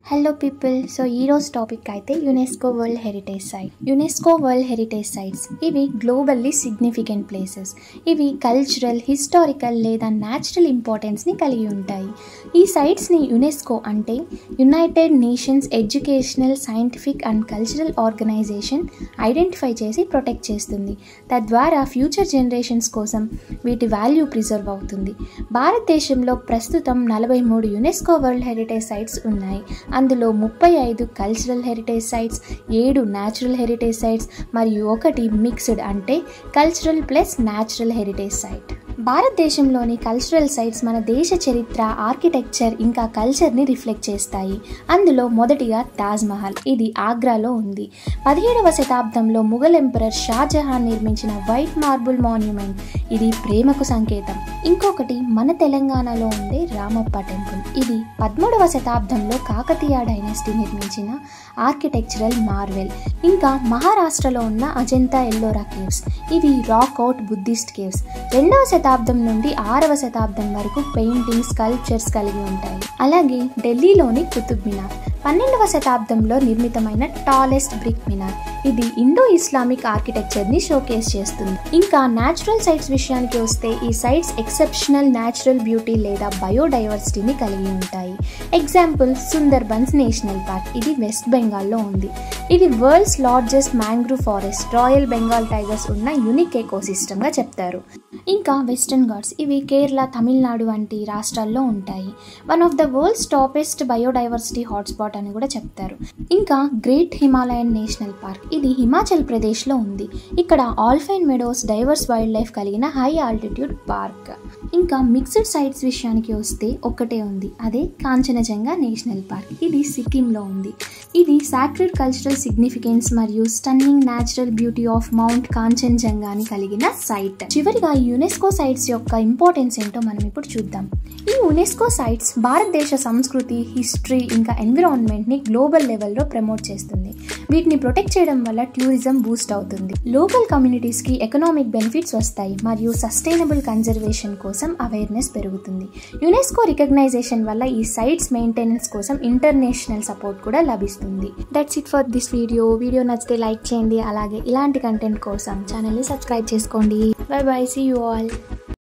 Hello people. So ఈరోజు topic అయితే UNESCO world heritage site. UNESCO world heritage sites ఇవి globally significant places. ఇవి cultural, historical లేదా natural ఇంపార్టెన్స్ని కలిగి ఉంటాయి. ఈ సైట్స్ని యునెస్కో అంటే United Nations educational, scientific and cultural organisation identify చేసి ప్రొటెక్ట్ చేస్తుంది. తద్వారా ఫ్యూచర్ జనరేషన్స్ కోసం వీటి వాల్యూ ప్రిజర్వ్ అవుతుంది. భారతదేశంలో ప్రస్తుతం 43 యునెస్కో వరల్డ్ హెరిటేజ్ సైట్స్ ఉన్నాయి. అందులో 35 cultural heritage sites, 7 natural heritage sites మరియు 1 మిక్స్డ్ అంటే cultural plus natural heritage site. భారతదేశంలోని కల్చరల్ సైట్స్ మన దేశ చరిత్ర, ఆర్కిటెక్చర్ ఇంకా కల్చర్ని రిఫ్లెక్ట్ చేస్తాయి. అందులో మొదటిగా తాజ్మహల్. ఇది ఆగ్రాలో ఉంది. 17వ శతాబ్దంలో ముఘల్ ఎంపరర్ షాజహాన్ నిర్మించిన వైట్ మార్బుల్ మాన్యుమెంట్. ఇది ప్రేమకు సంకేతం. ఇంకొకటి మన తెలంగాణలో ఉండే రామప్ప టెంపుల్. ఇది 13వ శతాబ్దంలో కాకతీయ డైనాసిటీ నిర్మించిన ఆర్కిటెక్చరల్ మార్వెల్. ఇంకా మహారాష్ట్రలో ఉన్న అజంతా ఎల్లోరా కేవ్స్. ఇవి రాక్ అవుట్ బుద్ధిస్ట్ కేవ్స్. 2వ శతాబ్దం నుండి 6వ శతాబ్దం వరకు పెయింటింగ్స్, స్కల్ప్చర్స్ కలిగి ఉంటాయి. అలాగే ఢిల్లీలోని కుతుబ్ మినార్ 12వ శతాబ్దంలో నిర్మితమైన టాలెస్ట్ బ్రిక్ మినార్. ఇది ఇండో ఇస్లామిక్ ఆర్కిటెక్చర్ని షోకేస్ చేస్తుంది. ఇంకా న్యాచురల్ సైట్స్ విషయానికి వస్తే ఈ సైట్స్ ఎక్సెప్షనల్ న్యాచురల్ బ్యూటీ లేదా బయోడైవర్సిటీని కలిగి ఉంటాయి. Example Sundarbans national park. ఇది వెస్ట్ బెంగాల్లో ఉంది. ఇది world's largest mangrove forest, royal Bengal tigers ఉన్న యూనిక్ ఎకోసిస్టమ్గా చెప్తారు. ఇంకా వెస్టర్న్ ఘాట్స్. ఇవి కేరళ, తమిళనాడు వంటి రాష్ట్రాల్లో ఉంటాయి. One of the world's toppest biodiversity hotspot అని కూడా చెప్తారు. ఇంకా గ్రేట్ హిమాలయన్ నేషనల్ పార్క్. ఇది హిమాచల్ ప్రదేశ్లో ఉంది. ఇక్కడ alpine Meadows, divorce wild life కలిగిన హై ఆల్టిట్యూడ్ పార్క్. ఇంకా మిక్స్డ్ సైట్స్ విషయానికి వస్తే ఒక్కటే ఉంది, అదే కాంచనజంగా నేషనల్ పార్క్. ఇది సిక్కింలో ఉంది. ఇది సాక్రెడ్ కల్చరల్ సిగ్నిఫికెన్స్ మరియు stunning natural beauty of mount కాంచన్జంగాని కలిగిన సైట్. చివరిగా ఈ యునెస్కో సైట్స్ యొక్క ఇంపార్టెన్స్ ఏంటో మనం ఇప్పుడు చూద్దాం. ఈ యునెస్కో సైట్స్ భారతదేశ సంస్కృతి, హిస్టరీ ఇంకా ఎన్విరాన్మెంట్ని గ్లోబల్ లెవెల్లో ప్రమోట్ చేస్తుంది. వీటిని ప్రొటెక్ట్ చేయడం వల్ల టూరిజం బూస్ట్ అవుతుంది, లోకల్ కమ్యూనిటీస్కి ఎకనామిక్ బెనిఫిట్స్ వస్తాయి మరియు సస్టైనబుల్ కన్జర్వేషన్ కోసం అవేర్నెస్ పెరుగుతుంది. యునెస్కో రికగ్నైజేషన్ వల్ల ఈ సైట్స్ మెయింటెనెన్స్ కోసం ఇంటర్నేషనల్ సపోర్ట్ కూడా లభిస్తుంది. That's it for this video. Video నచ్చితే లైక్ చేయండి. అలాగే ఇలాంటి కంటెంట్ కోసం ఛానల్ని సబ్స్క్రైబ్ చేసుకోండి. Bye bye, see you all.